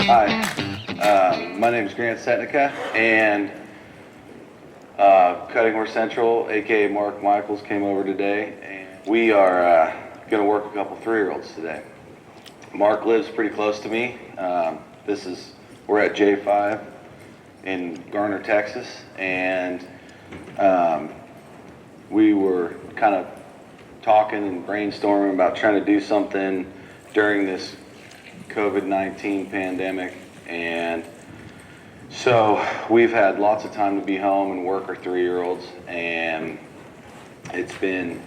Hi, my name is Setnicka, and Cutting Horse Central, aka Mark Michaels, came over today, and we are going to work a couple 3-year-olds today. Mark lives pretty close to me. We're at J5 in Garner, Texas, and we were kind of talking and brainstorming about trying to do something during this COVID-19 pandemic, and so we've had lots of time to be home and work our 3-year-olds, and it's been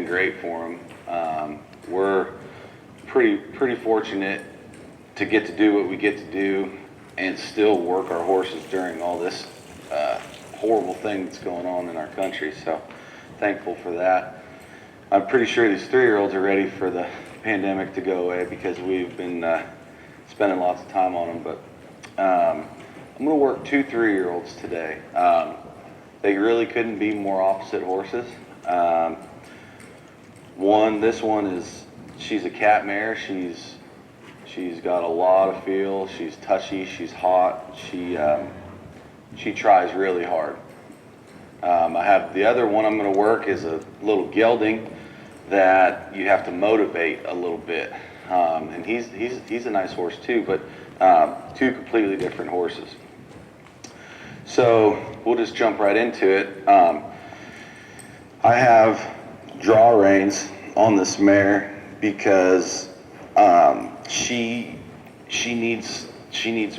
great for them. We're pretty fortunate to get to do what we get to do and still work our horses during all this horrible thing that's going on in our country. So thankful for that. I'm pretty sure these 3-year-olds are ready for the pandemic to go away because we've been spending lots of time on them. But I'm going to work 2 3-year-olds today. They really couldn't be more opposite horses. This one she's a cat mare. She's got a lot of feel. She's touchy. She's hot. She tries really hard. I have the other one I'm going to work is a little gelding that you have to motivate a little bit, and he's a nice horse too, but 2 completely different horses. So we'll just jump right into it. I have draw reins on this mare because she needs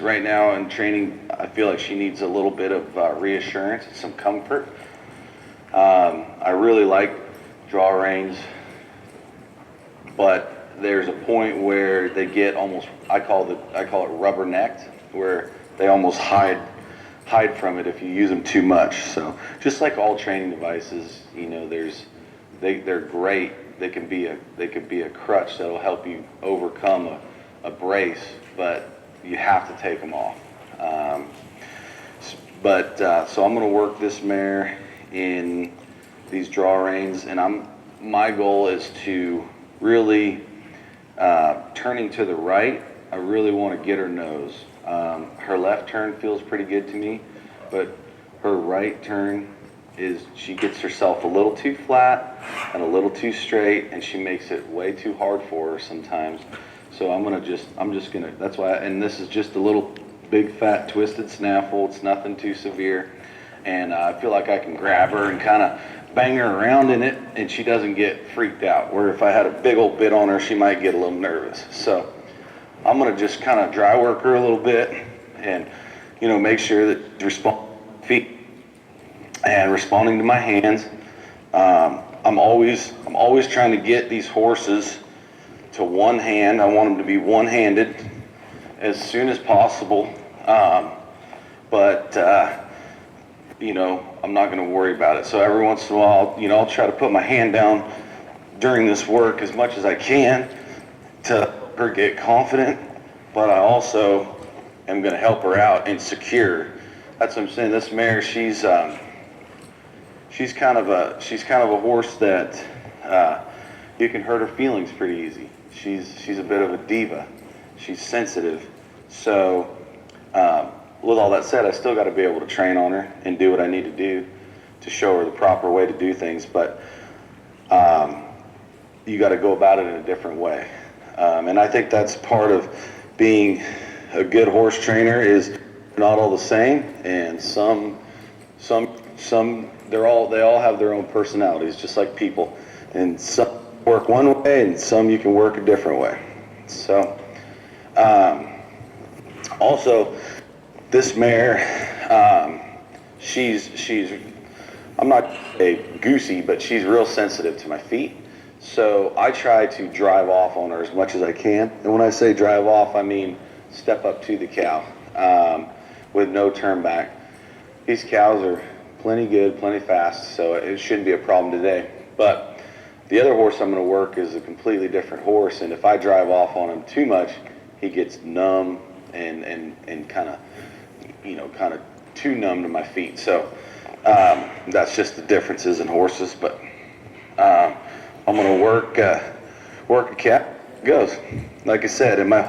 right now in training. I feel like she needs a little bit of reassurance, some comfort. I really like draw reins, but there's a point where they get almost, I call it rubbernecked, where they almost hide from it if you use them too much. So just like all training devices, they're great. They can be a crutch that'll help you overcome a brace, but you have to take them off. So I'm going to work this mare in these draw reins, and my goal is to really turning to the right. I really want to get her nose. Her left turn feels pretty good to me, but her right turn she gets herself a little too flat and a little too straight, and she makes it way too hard for her sometimes. So that's why, and this is just a little big fat twisted snaffle. It's nothing too severe, and I feel like I can grab her and kind of bang her around in it, and she doesn't get freaked out, where if I had a big old bit on her, she might get a little nervous. So I'm going to just kind of dry work her a little bit and, make sure that responding to my feet and responding to my hands. I'm always trying to get these horses to one hand. I want them to be one-handed as soon as possible. But I'm not going to worry about it. So every once in a while, I'll try to put my hand down during this work as much as I can to help her get confident, but I also am going to help her out and secure. That's what I'm saying. This mare, she's kind of a horse that you can hurt her feelings pretty easy. She's a bit of a diva. She's sensitive. So with all that said, I still got to be able to train on her and do what I need to do to show her the proper way to do things, but you got to go about it in a different way. And I think that's part of being a good horse trainer, is not all the same, and they all have their own personalities, just like people, and some work one way and some you can work a different way. So also this mare, I'm not a goosey, but she's real sensitive to my feet. So I try to drive off on her as much as I can. And when I say drive off, I mean step up to the cow with no turn back. These cows are plenty good, plenty fast, so it shouldn't be a problem today. But the other horse I'm going to work is a completely different horse, and if I drive off on him too much, he gets numb and kind of too numb to my feet. So that's just the differences in horses. But I'm going to work a cat. It goes, like I said, and my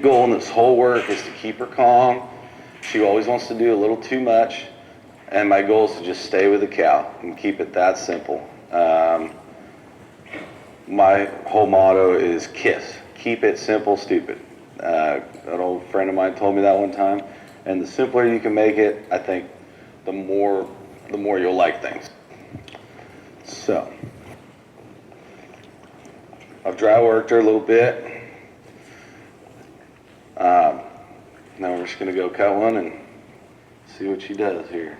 goal in this whole work is to keep her calm. She always wants to do a little too much, and my goal is to just stay with the cow and keep it that simple. My whole motto is KISS. Keep it simple, stupid. An old friend of mine told me that one time, and the simpler you can make it, I think the more you'll like things. So, I've dry worked her a little bit. Now we're just going to go cut one and see what she does here.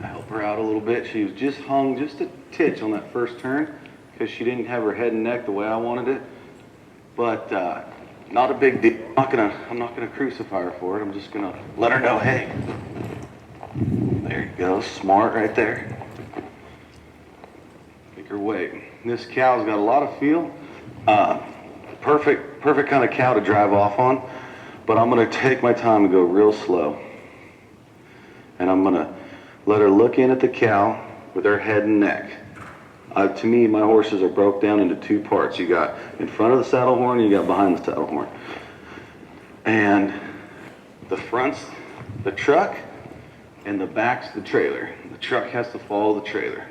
Help her out a little bit. She was just hung just a titch on that first turn because she didn't have her head and neck the way I wanted it. But not a big deal. I'm not gonna crucify her for it. I'm just gonna let her know, hey, there you go, smart right there. Make her wait. This cow's got a lot of feel. Perfect kind of cow to drive off on. But I'm gonna take my time and go real slow. And I'm gonna let her look in at the cow with her head and neck. To me, my horses are broke down into two parts. You got in front of the saddle horn, you got behind the saddle horn. And the front's the truck, and the back's the trailer. The truck has to follow the trailer.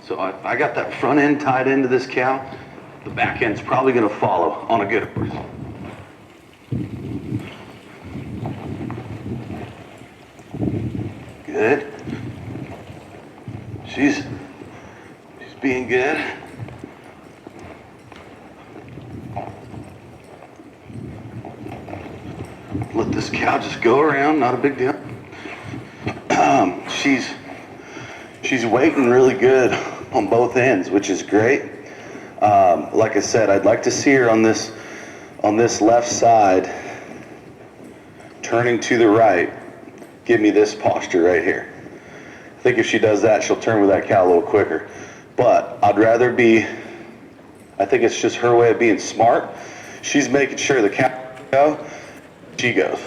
So if I got that front end tied into this cow, the back end's probably gonna follow on a good horse. Good. She's being good. Let this cow just go around, not a big deal. She's waiting really good on both ends, which is great. Like I said, I'd like to see her on this left side, turning to the right, give me this posture right here. I think if she does that, she'll turn with that cow a little quicker. But I'd rather I think it's just her way of being smart. She's making sure the cow goes, she goes.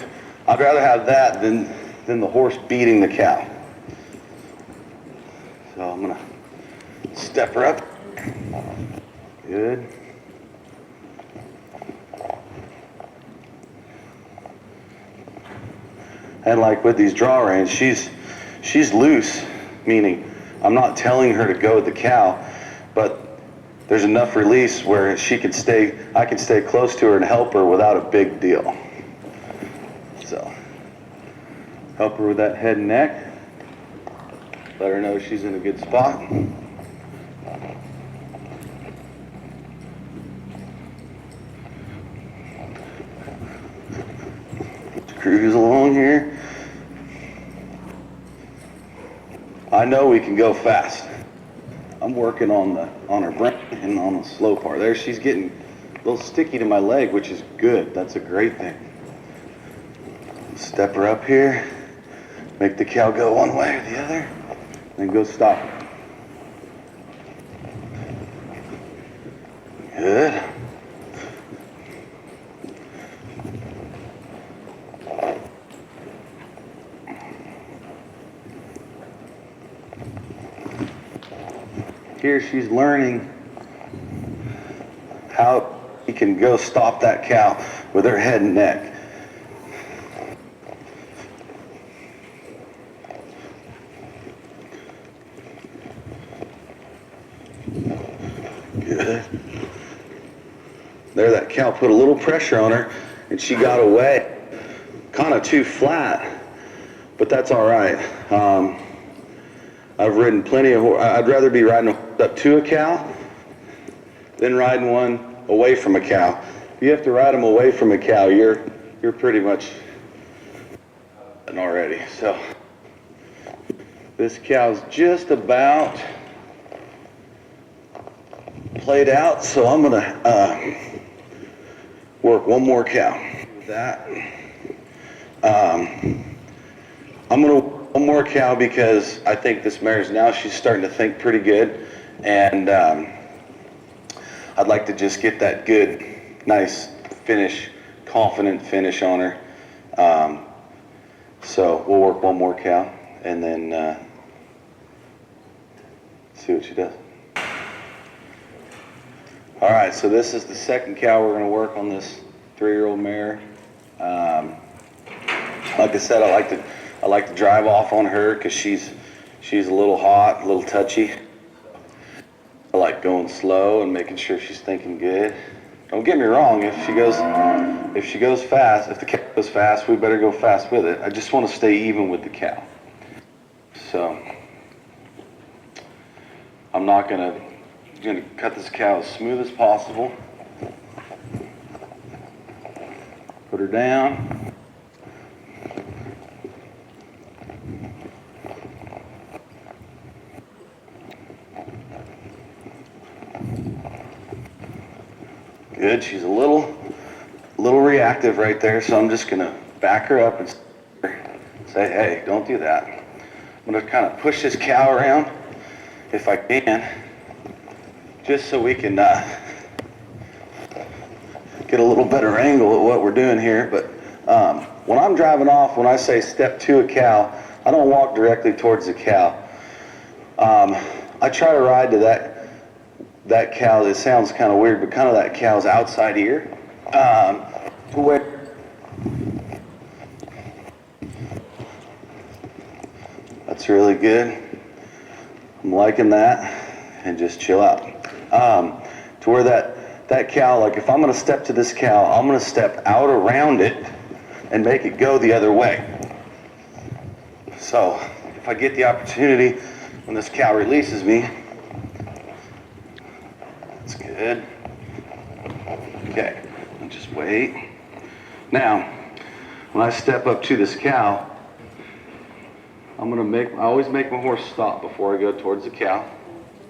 I'd rather have that than the horse beating the cow. So I'm gonna step her up. Good. And like with these draw reins, she's loose, meaning I'm not telling her to go with the cow, but there's enough release where I can stay close to her and help her without a big deal. So, help her with that head and neck. Let her know she's in a good spot. Cruise along here. I know we can go fast. I'm working on her brain and on the slow part. There, she's getting a little sticky to my leg, which is good. That's a great thing. Step her up here, make the cow go one way or the other, then go stop her. Good. Here she's learning how she can go stop that cow with her head and neck. Good. There, that cow put a little pressure on her and she got away. Kind of too flat, but that's all right. I've ridden plenty of horses. I'd rather be riding a horse up to a cow than riding one away from a cow. If you have to ride them away from a cow, you're pretty much already. So this cow's just about played out, so I'm gonna work one more cow. With that, I'm gonna work one more cow because I think this mare's now she's starting to think pretty good, and I'd like to just get that good, nice finish, confident finish on her. So we'll work one more cow and then see what she does. All right, so this is the second cow we're going to work on this 3-year-old mare. Like I said, I like to drive off on her because she's a little hot, a little touchy. I like going slow and making sure she's thinking good. Don't get me wrong, if she goes fast, if the cow goes fast, we better go fast with it. I just want to stay even with the cow. So I'm gonna cut this cow as smooth as possible. Put her down. Good, she's a little reactive right there, so I'm just gonna back her up and say, hey, don't do that. I'm gonna kind of push this cow around if I can, just so we can get a little better angle at what we're doing here. But when I'm driving off, when I say step to a cow, I don't walk directly towards the cow. I try to ride to that cow. It sounds kind of weird, but kind of that cow's outside ear, to where that's really good. I'm liking that, and just chill out. To where that cow, like if I'm going to step to this cow, I'm going to step out around it and make it go the other way. So if I get the opportunity when this cow releases me, that's good. Okay, I'll just wait. Now, when I step up to this cow, I always make my horse stop before I go towards the cow.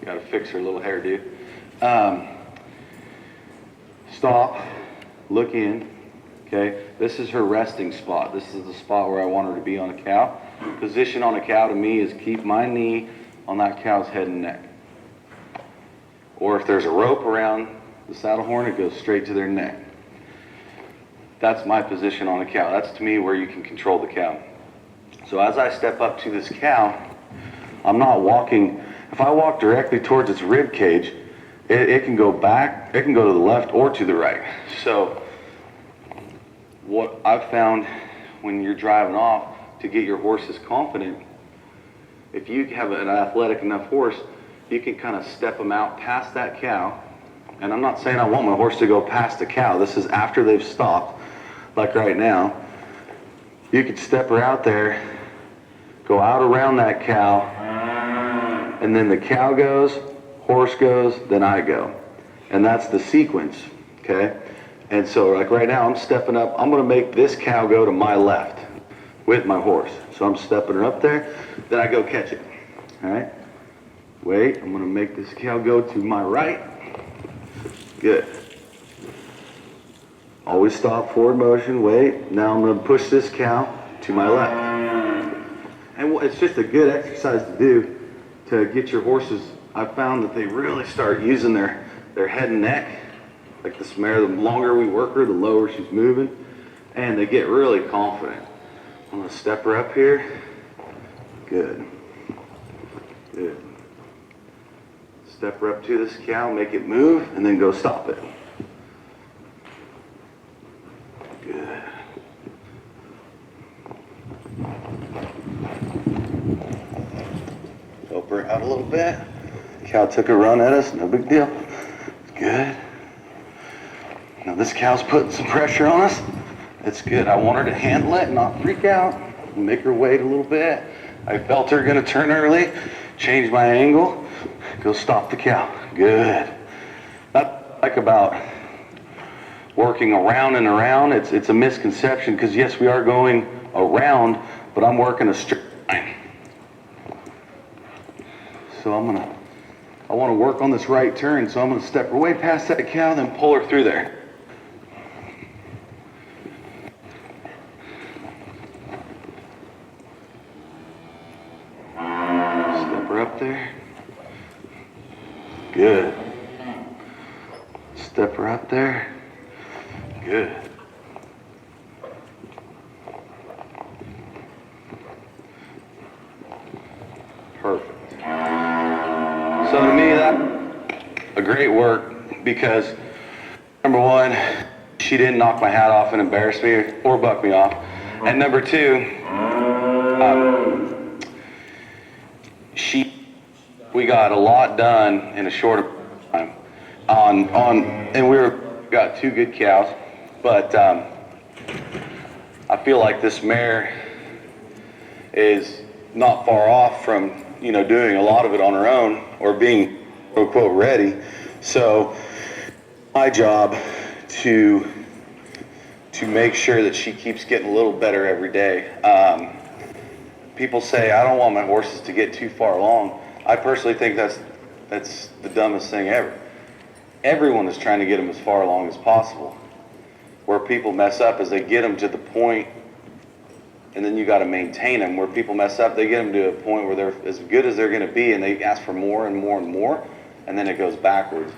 Got to fix her little hairdo. Stop, look in. Okay, this is her resting spot. This is the spot where I want her to be on a cow. Position on a cow to me is keep my knee on that cow's head and neck. Or if there's a rope around the saddle horn, it goes straight to their neck. That's my position on a cow. That's to me where you can control the cow. So as I step up to this cow, I'm not walking. If I walk directly towards its rib cage, it can go back, it can go to the left or to the right. So what I've found when you're driving off, to get your horses confident, if you have an athletic enough horse, you can kind of step them out past that cow. And I'm not saying I want my horse to go past the cow. This is after they've stopped, like right now. You could step her out there, go out around that cow, and then the cow goes, horse goes, then I go. And that's the sequence, okay? And so like right now, I'm stepping up. I'm gonna make this cow go to my left with my horse. So I'm stepping her up there, then I go catch it, all right? Wait, I'm gonna make this cow go to my right. Good. Always stop, forward motion, wait. Now I'm gonna push this cow to my left. And it's just a good exercise to do to get your horses. I found that they really start using their head and neck. Like this mare, the longer we work her, the lower she's moving. And they get really confident. I'm gonna step her up here. Good. Good. Step her up to this cow, make it move, and then go stop it. Good. Help her out a little bit. Cow took a run at us, no big deal. Good. Now this cow's putting some pressure on us. It's good. I want her to handle it, not freak out. Make her wait a little bit. I felt her gonna turn early. Change my angle. Go stop the cow. Good. Not like about working around and around. It's a misconception because yes, we are going around, but I'm working a straight line. So I want to work on this right turn, so I'm going to step her way past that cow, then pull her through there. Step her up there. Good. Step her up there. Good. great work because, number one, she didn't knock my hat off and embarrass me or buck me off. And number two, we got a lot done in a short time. And got 2 good cows, but I feel like this mare is not far off from, doing a lot of it on her own or being quote unquote ready. So my job to make sure that she keeps getting a little better every day. People say I don't want my horses to get too far along. I personally think that's the dumbest thing ever. Everyone is trying to get them as far along as possible. Where people mess up is they get them to the point, and then you got to maintain them. Where people mess up, they get them to a point where they're as good as they're going to be, and they ask for more and more and more, and then it goes backwards.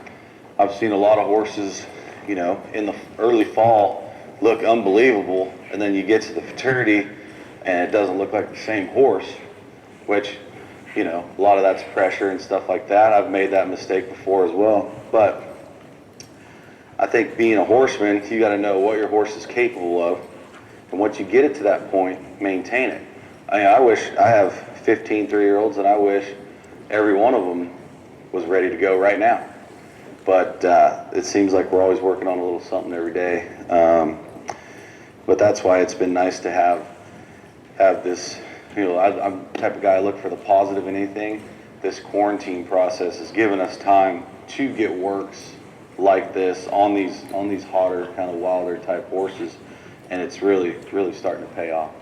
I've seen a lot of horses, in the early fall look unbelievable, and then you get to the futurity, and it doesn't look like the same horse, which, a lot of that's pressure and stuff like that. I've made that mistake before as well. But I think being a horseman, you got to know what your horse is capable of. And once you get it to that point, maintain it. I wish I have 15 3-year-olds, and I wish every one of them was ready to go right now. But it seems like we're always working on a little something every day. But that's why it's been nice to have this. I'm the type of guy I look for the positive in anything. This quarantine process has given us time to get works like this on these hotter, kind of wilder type horses, and it's really starting to pay off.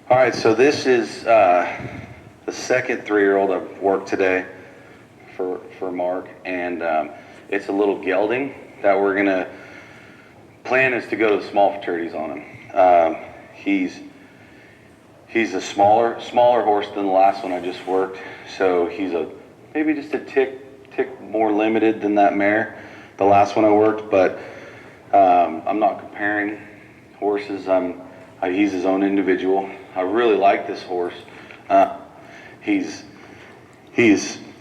All right, so this is the second 3-year-old I've worked today for Mark, and it's a little gelding that we're gonna plan is to go to the small futurities on him. He's a smaller horse than the last one I just worked, so he's maybe just a tick more limited than that mare, the last one I worked, but I'm not comparing horses. He's his own individual. I really like this horse. He's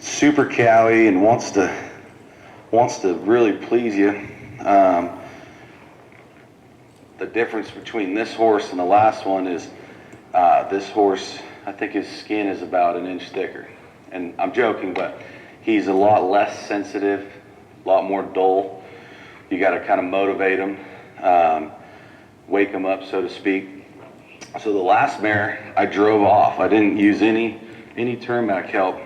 super cowy and wants to really please you. The difference between this horse and the last one is this horse, I think his skin is about an inch thicker. And I'm joking, but he's a lot less sensitive, a lot more dull. You got to kind of motivate him, wake him up, so to speak. So the last mare, I drove off. I didn't use any turn back help.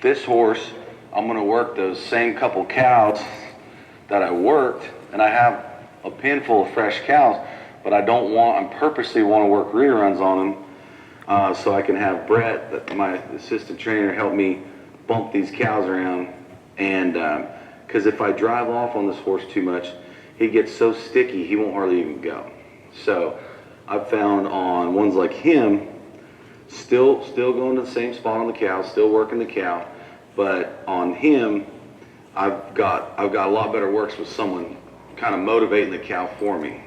This horse, I'm going to work those same couple cows that I worked, and I have a pen full of fresh cows, but I purposely want to work reruns on them so I can have Brett, my assistant trainer, help me bump these cows around. And because if I drive off on this horse too much, he gets so sticky he won't hardly even go. So I've found on ones like him, still going to the same spot on the cow, still working the cow, but on him, I've got a lot better works with someone kind of motivating the cow for me.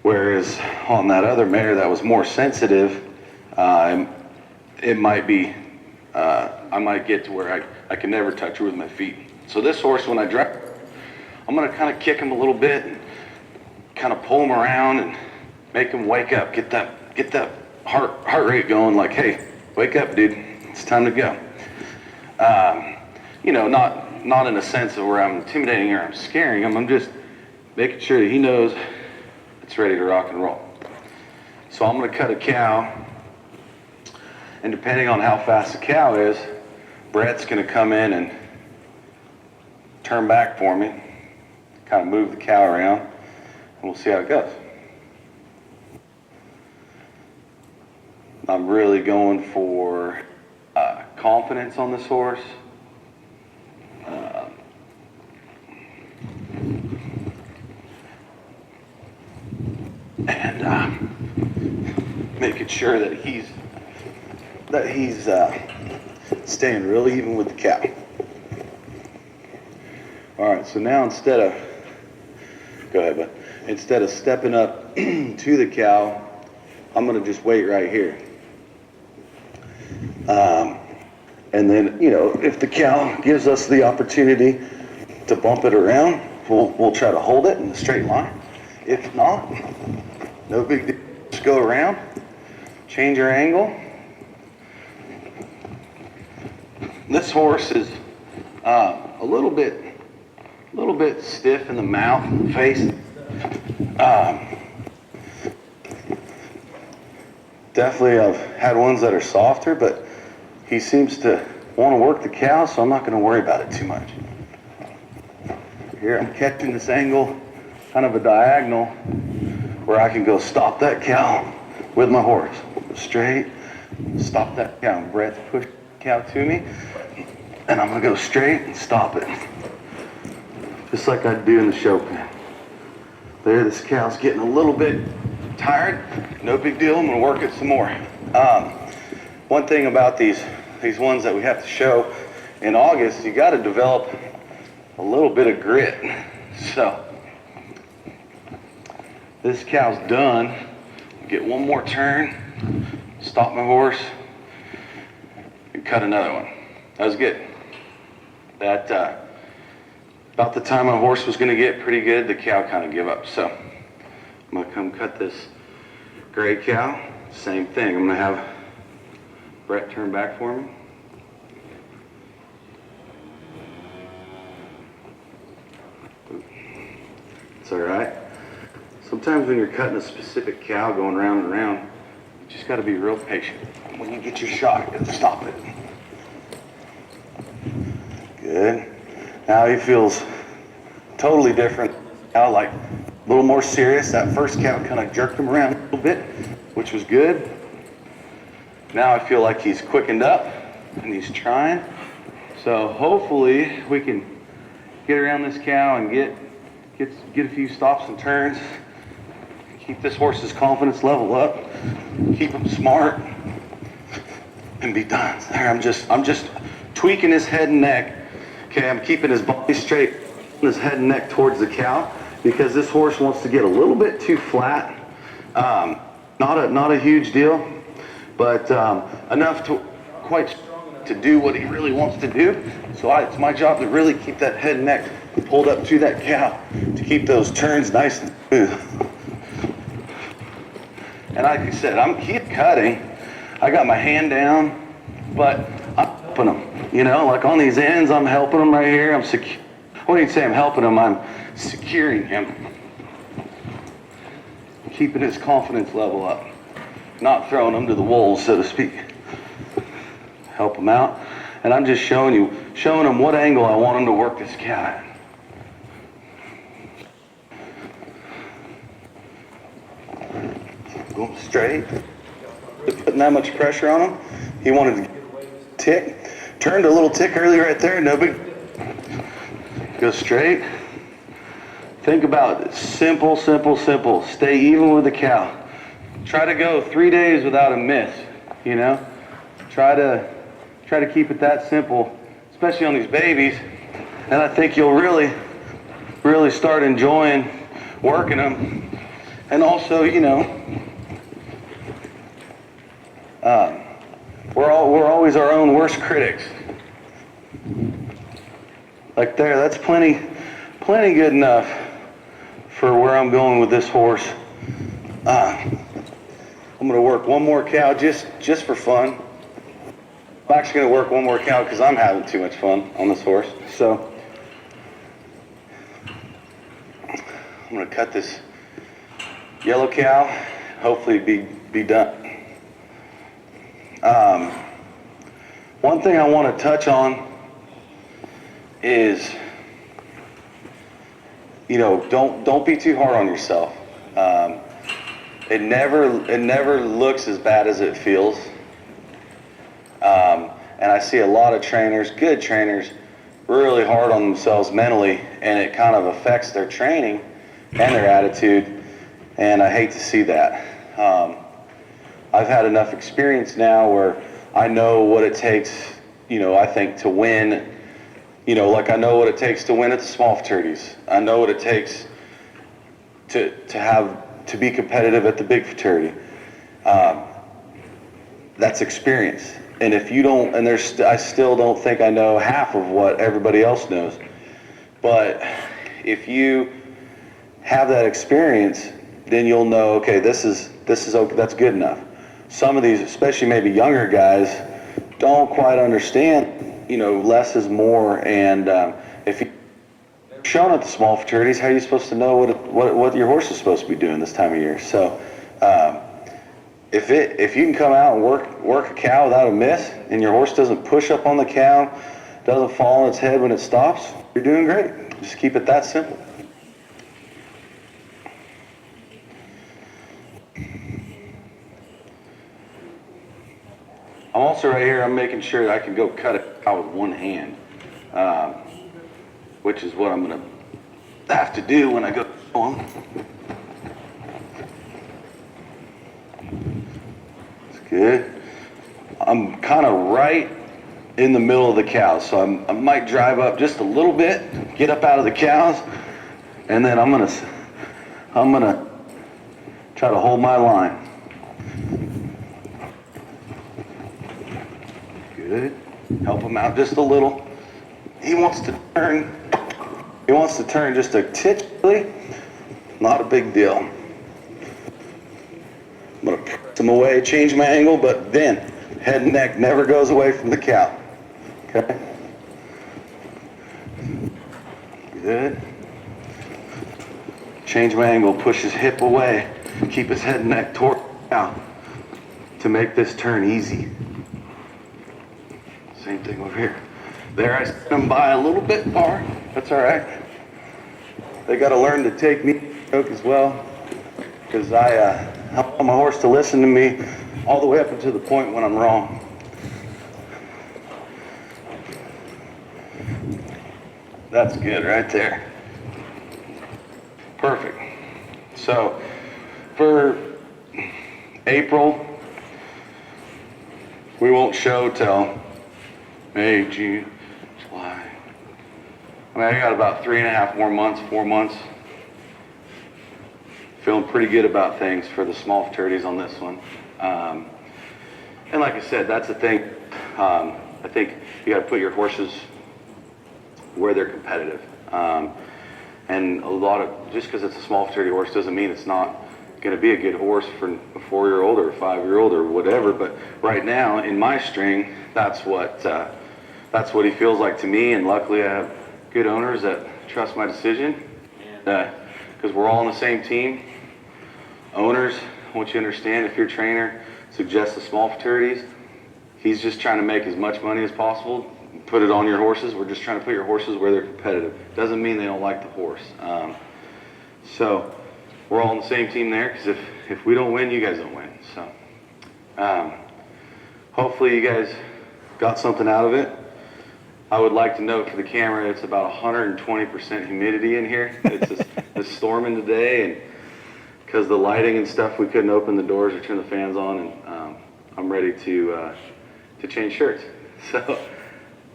Whereas on that other mare that was more sensitive, it might be, I might get to where I can never touch her with my feet. So this horse, when I drive, I'm going to kind of kick him a little bit, and kind of pull him around and make him wake up, get that heart rate going, like, hey, wake up, dude, it's time to go. Not in a sense of where I'm intimidating or I'm scaring him. I'm just making sure that he knows it's ready to rock and roll. So I'm going to cut a cow, and depending on how fast the cow is, Brett's going to come in and turn back for me, kind of move the cow around, and we'll see how it goes. I'm really going for confidence on this horse. And making sure that he's staying real even with the cow. All right, so now instead of stepping up to the cow, I'm gonna just wait right here. And then, you know, if the cow gives us the opportunity to bump it around, we'll try to hold it in a straight line. If not, no big deal. Just go around, change your angle. This horse is a little bit stiff in the mouth and the face. Definitely I've had ones that are softer, but he seems to want to work the cow, so I'm not going to worry about it too much. Here I'm catching this angle, kind of a diagonal, where I can go stop that cow with my horse. Straight, stop that cow. Brett, push the cow to me, and I'm going to go straight and stop it. Just like I'd do in the show pen. There, this cow's getting a little bit tired. No big deal, I'm going to work it some more. One thing about these ones that we have to show in August, you got to develop a little bit of grit. So this cow's done. Get one more turn, stop my horse, and cut another one. That was good. That about the time my horse was going to get pretty good, the cow kind of gave up. So I'm going to come cut this gray cow. Same thing. I'm going to have Brett turn back for me. It's all right. Sometimes when you're cutting a specific cow going round and round, you just got to be real patient. When you get your shot, you got to stop it. Good. Now he feels totally different. Now, like a little more serious. That first cow kind of jerked him around a little bit, which was good. Now I feel like he's quickened up and he's trying. So hopefully we can get around this cow and get a few stops and turns. Keep this horse's confidence level up. Keep him smart and be done. There, I'm just tweaking his head and neck. Okay, I'm keeping his body straight, his head and neck towards the cow, because this horse wants to get a little bit too flat. Not a huge deal, but enough to quite strong to do what he really wants to do. So it's my job to really keep that head and neck pulled up to that cow to keep those turns nice and smooth. And like I said, I'm keep cutting. I got my hand down, but I'm helping him. You know, like on these ends, I'm helping him right here. What do you say? I'm helping him. I'm securing him, keeping his confidence level up, not throwing him to the wolves, so to speak. Help him out, and I'm just showing him what angle I want him to work this cow at. Going straight, putting that much pressure on him. He wanted to get away with a tick. Turned a little tick early right there, no big. Go straight. Think about it. Simple, simple, simple. Stay even with the cow. Try to go 3 days without a miss, you know? Try to keep it that simple, especially on these babies. And I think you'll really, really start enjoying working them. And also, you know, we're always our own worst critics. Like there, that's plenty good enough for where I'm going with this horse. I'm gonna work one more cow just for fun. I'm actually gonna work one more cow because I'm having too much fun on this horse. So I'm gonna cut this yellow cow, hopefully be done. One thing I want to touch on is, you know, don't be too hard on yourself. It never looks as bad as it feels. And I see a lot of trainers, good trainers, really hard on themselves mentally, and it kind of affects their training and their attitude, and I hate to see that. I've had enough experience now where I know what it takes, you know, I think to win, you know, like I know what it takes to win at the small futurities. I know what it takes to be competitive at the big futurity. that's experience. And if you don't, and I still don't think I know half of what everybody else knows. But if you have that experience, then you'll know, okay, this is okay, that's good enough. Some of these, especially maybe younger guys, don't quite understand, less is more. And if you're shown at the small futurities, how are you supposed to know what your horse is supposed to be doing this time of year? So if you can come out and work a cow without a miss, and your horse doesn't push up on the cow, doesn't fall on its head when it stops, you're doing great. Just keep it that simple. I'm also right here, I'm making sure that I can go cut it out with one hand, which is what I'm going to have to do when I go on. That's good. I'm kind of right in the middle of the cows, so I might drive up just a little bit, get up out of the cows, and then I'm gonna try to hold my line. Good. Help him out just a little. He wants to turn just a titch, not a big deal. I'm gonna press him away, change my angle, but then head and neck never goes away from the cow. Okay? Good. Change my angle, push his hip away, keep his head and neck toward the cow to make this turn easy. Same thing over here. There, I sent him by a little bit far. That's all right. They got to learn to take me joke as well, because I help my horse to listen to me all the way up until the point when I'm wrong. That's good right there. Perfect. So for April, we won't show till May, June, July. I got about 3.5 more months, 4 months. Feeling pretty good about things for the small futurities on this one. And like I said, that's the thing. I think you got to put your horses where they're competitive. And just because it's a small futurity horse doesn't mean it's not going to be a good horse for a 4-year-old or a 5-year-old or whatever. But right now, in my string, that's what he feels like to me. And luckily, I have good owners that trust my decision. Because we're all on the same team. Owners, I want you to understand, if your trainer suggests the small futurities, he's just trying to make as much money as possible. Put it on your horses. We're just trying to put your horses where they're competitive. Doesn't mean they don't like the horse. So we're all on the same team there, because if we don't win, you guys don't win. So hopefully you guys got something out of it. I would like to note for the camera, it's about 120% humidity in here. It's storming today, and because the lighting and stuff, we couldn't open the doors or turn the fans on, and I'm ready to change shirts. So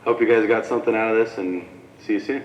hope you guys got something out of this, and see you soon.